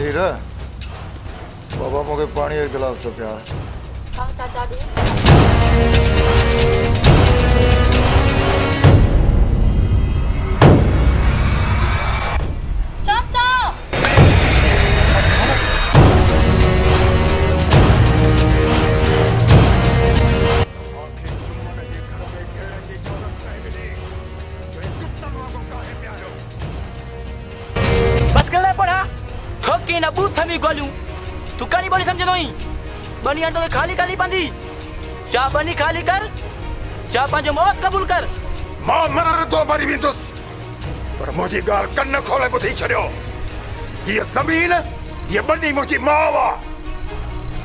हीरा बाबा मुझे पानी एक गिलास तो प्यार हाँ चाचा जी चाचा बस कर ले पड़ा थोकी ना बूथ में गोलू तू कनी बोली समझ नहीं बनी अंडो के खाली खाली बंदी चा बनी खाली कर चा पंहिंजो मौत कबूल कर मां मरण तो मरी वेंदुस पर मुझी गाल कन खोले ॿुधी छॾियो ये ज़मीन ये बनी मुझी मां वा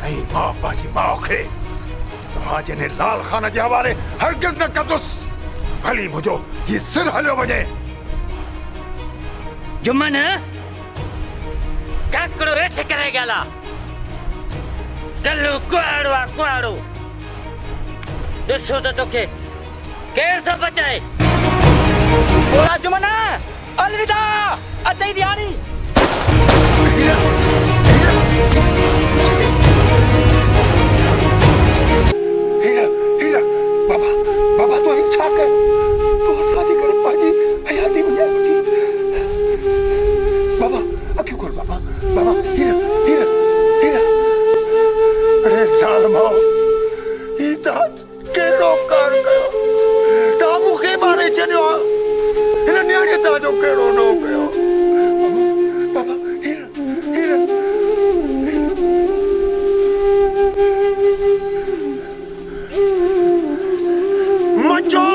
ऐं मां पंहिंजी माउ खे तव्हां जने लाल खान जे हवाले हरगिज़ न कंदुसि भली मुंहिंजो ये सिर हलियो वञे जुम्मन काकड़ो हेठ करे गया कल्लू कुआड़ो ॾिसो त तोखे केरु थो बचाए ओड़ा जुमना अलविदा अतई ध्यानी हीरा बाबा तो ही छा कर तो असांजे घर पंहिंजी हयाती वञाए वठी बाबा अखियूं खोल बाबा हीरा अरे सालमा ही तव्हां कहिड़ो कार कयो तव्हां मूंखे मारे छॾियो हिन नियाणे तव्हांजो कहिड़ो न कयो बाबा हीरा मचो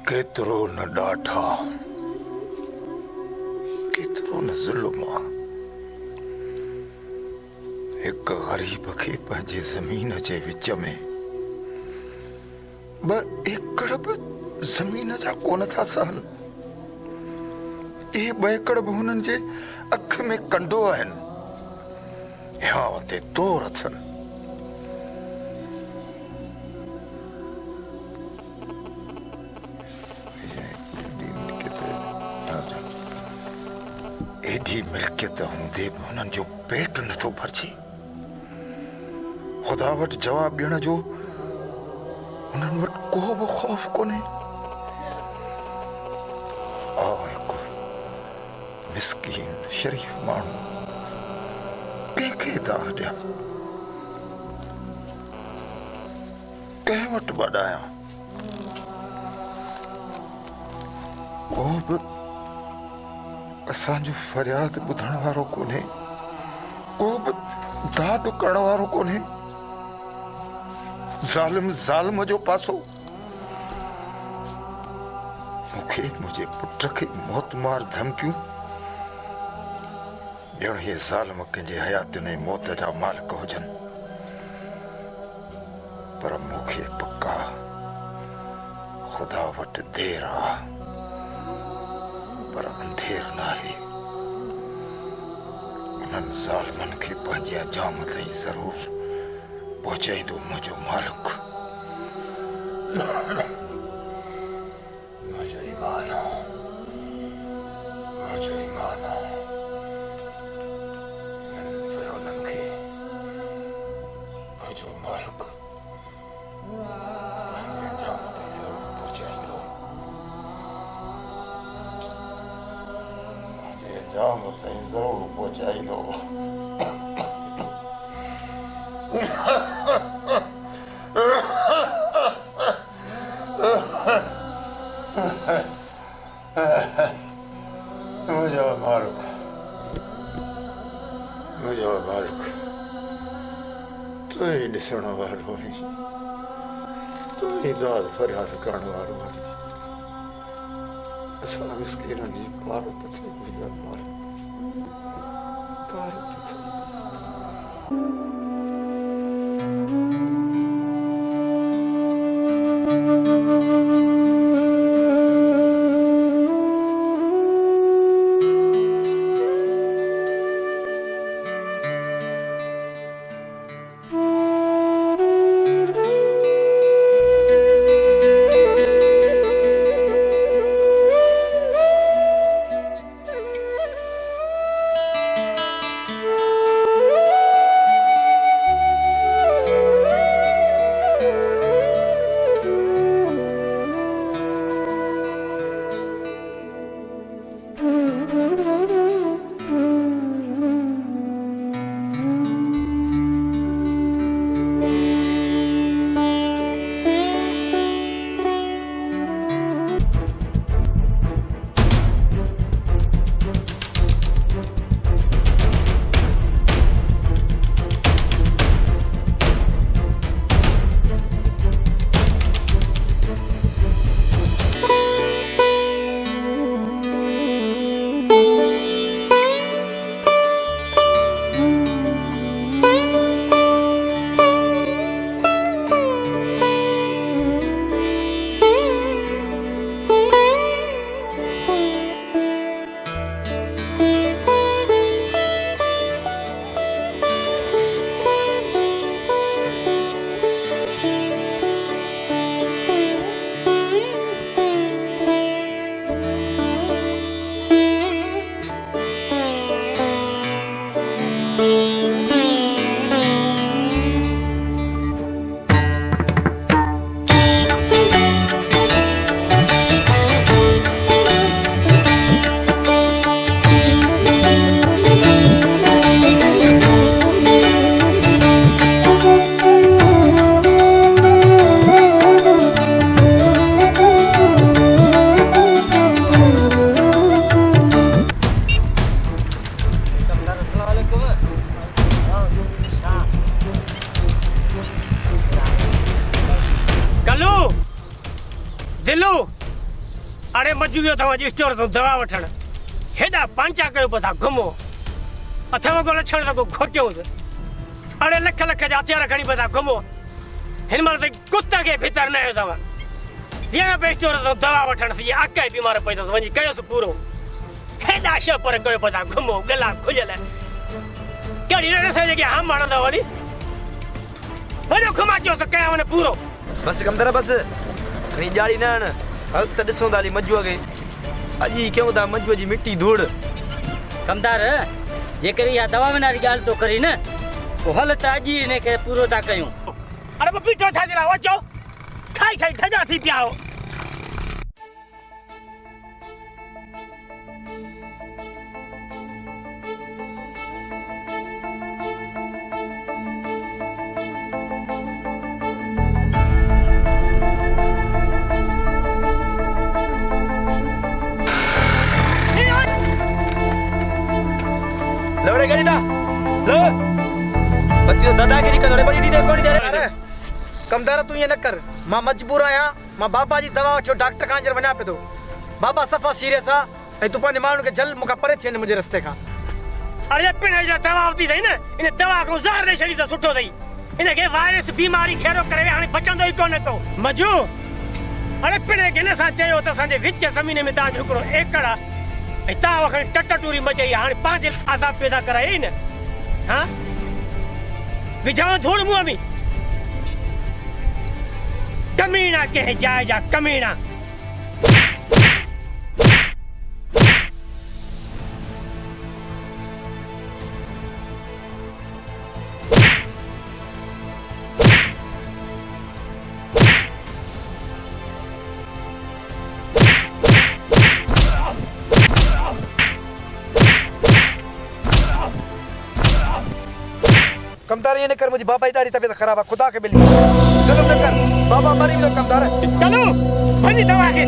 केतिरो न ॾाठा केतिरो न ज़ुल्म हिक ग़रीब खे पंहिंजे ज़मीन जे विच में ॿ एकड़ बि ज़मीन जा कोन था सहन इहे ॿ एकड़ बि हुननि जे अख में कंडो आहिनि हियांव ते तोर अथनि एडी मिल्कियत हूंदे बि हुननि जो पेट नथो भरिजे ख़ुदा वटि जवाब ॾियण जो हुननि वटि को बि ख़ौफ़ कोन्हे हिकु मिस्कीन शरीफ़ माण्हू कंहिंखे दाह ॾियां कंहिं वटि वॾायां को बि असांजो फरियाद ॿुधण वारो कोन्हे को बि दाद करण वारो कोन्हे ज़ालिम जो पासो मूंखे मुंहिंजे पुट खे मौतमार धमकियूं ॼण हे ज़ालिम कंहिंजे हयात में मौत जा मालिक हुजनि पर मूंखे पका ख़ुदा वटि देर आहे पर अंधेर नाहे उन्हनि ज़ालिमनि खे पंहिंजे अंजाम ताईं ज़रूर पहुचाईंदो मुंहिंजो मालिक मुंहिंजो ईमान उन्हनि खे मुंहिंजो मालिक पंहिंजे अंजाम ताईं ज़रूर पहुचाईंदो जाम ताईं ज़रूर पहुचाईंदो मुंहिंजो मालिक तूं ई ॾिसण वारो आहीं तो ही दाद फरियाद करण वारो आहे असां मिस्किननि जी भारत थी गुज़र भारत थी अरे मजू वियो अथव अॼु स्टोर तो दवा वठण हेॾा पांचा कयो पिया था घुमो अथव को लक्षण त को खोटियूं अरे लख लख जा हथियार खणी पिया था घुमो हिन महिल त कुत खे भितर न आयो अथव हीअं पिया स्टोर तो दवा वठण थी अक ई बीमार पई अथसि वञी कयोसि पूरो हेॾा शइ पर कयो पिया था घुमो गला खुलियल कहिड़ी न ॾिसे जेके हम हणंदव वरी वञो घुमाचियोसि कया वञे पूरो बस कमदर बस खणी ॼाड़ी न हण हल त ॾिसूं था हली मजूअ खे अॼु ई कयूं था मजूअ जी मिटी धूड़ कमदार जेकर इहा दवा वारी ॻाल्हि तो करी न पोइ हल त अॼु ई हिनखे पूरो था कयूं अरे पपीतो छा जे लाइ अचो खाई खाई ठजा थी पिया हो लवड़े गड़ी था लो बत्ती तो दादागिरी कर रे बड़ी दी दे कोनी दे अरे कमदार तू ये न कर मां मजबूर आया मां बाबा जी दवा छो डॉक्टर खां जर वना पे तो बाबा सफा सीरियस आ ए तू पाने माण्हू के जल मुका परे थियन मुझे रस्ते खां अरे पिण जा दवा आवती थई न इन दवा को ज़हर ने छड़ी त सुठो थई इन के वायरस बीमारी खेरो करे हाने बचंदो ही कोने को मजू अरे पिण के न सा चयो त संजे विच जमीन में ता हिकड़ो एकड़ ऐ ता वखन टटटूरी मचई हाने पांच आदाब पैदा कराई न हां विझाओ धूड़ मुंह में कमीना के जाए जा कमीना कमदार ये न कर मुझे बाबा की ॾाढी तबीयत खराब है खुदा के बिल जुल्म न कर बाबा मरी वियो कमदार चलो वही दवा है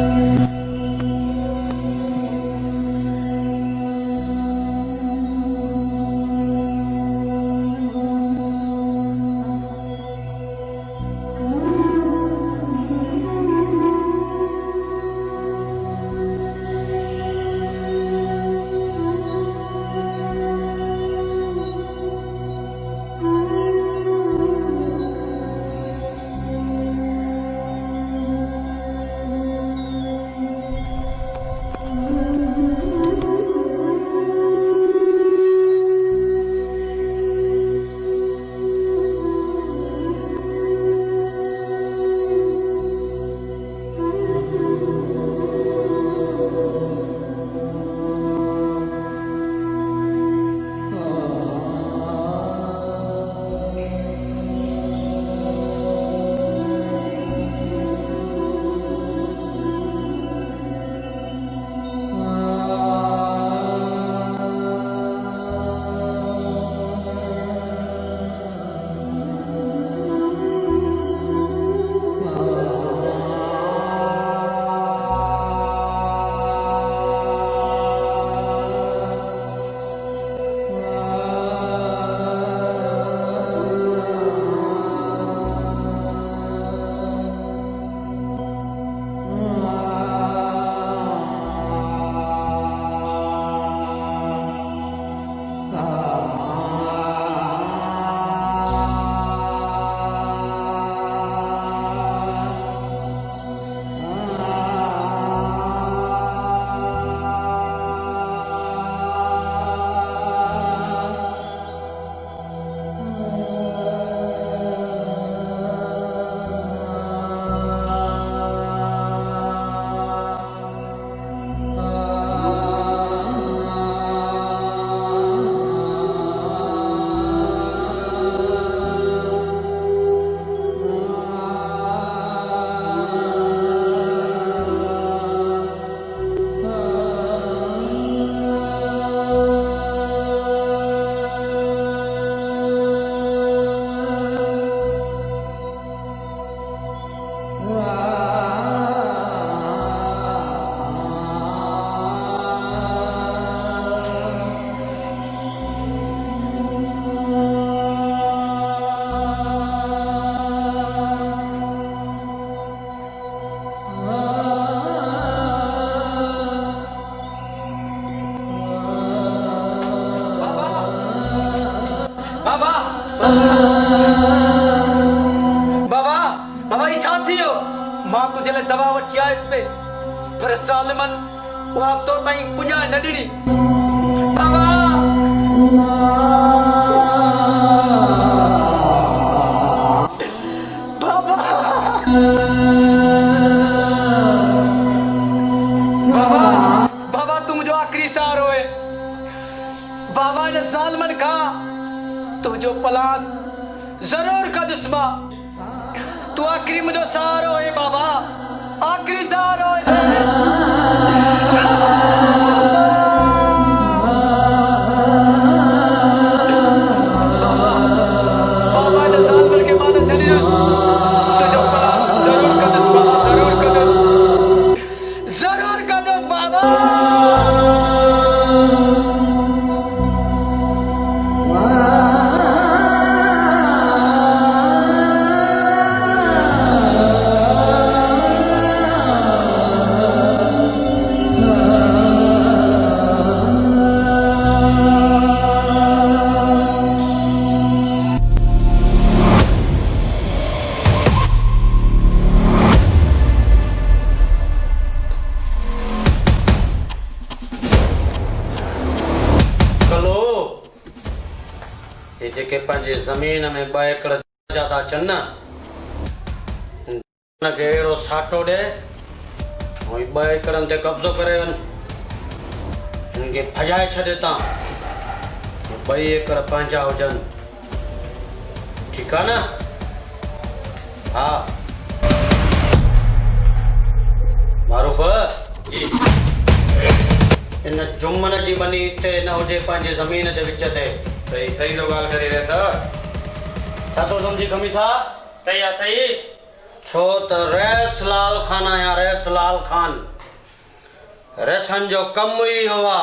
बाबा बाबा बाबा ये छा थियो मां तुझे ले दवा वठी आयस पे पर सालमन वहां तो ताई पुजा न ॾिनी बाबा बाबा बाबा बाबा तुम जो आखिरी सहारो है बाबा ने सालमन का तो जो प्लान जरूर का दुश्मा तू आखिरी मुझे सहारो है बाबा आखिरी सहारो है बाबा ने सालमन के माने चली तो जो प्लान जरूर का दुश्मा जरूर का दुश्मा बाबा जमीन में 2 एकड़ ज्यादा चन्ना के एड़ो साटो दे ओई 2 एकड़न ते कब्जो करे वन इनके भजाए छडेता 2 एकड़ पंहिंजा हुजन ठीक है ना हाँ मारूफ जी इन जुम्मन जी बनी ते न हुजे पंहिंजे ज़मीन जे विच ते सही सही तो गाल करे रे सर तो समझी कमीसा सही है सही छो तो रेस लाल खान आया रेस लाल खान रेसन जो कम ही हुआ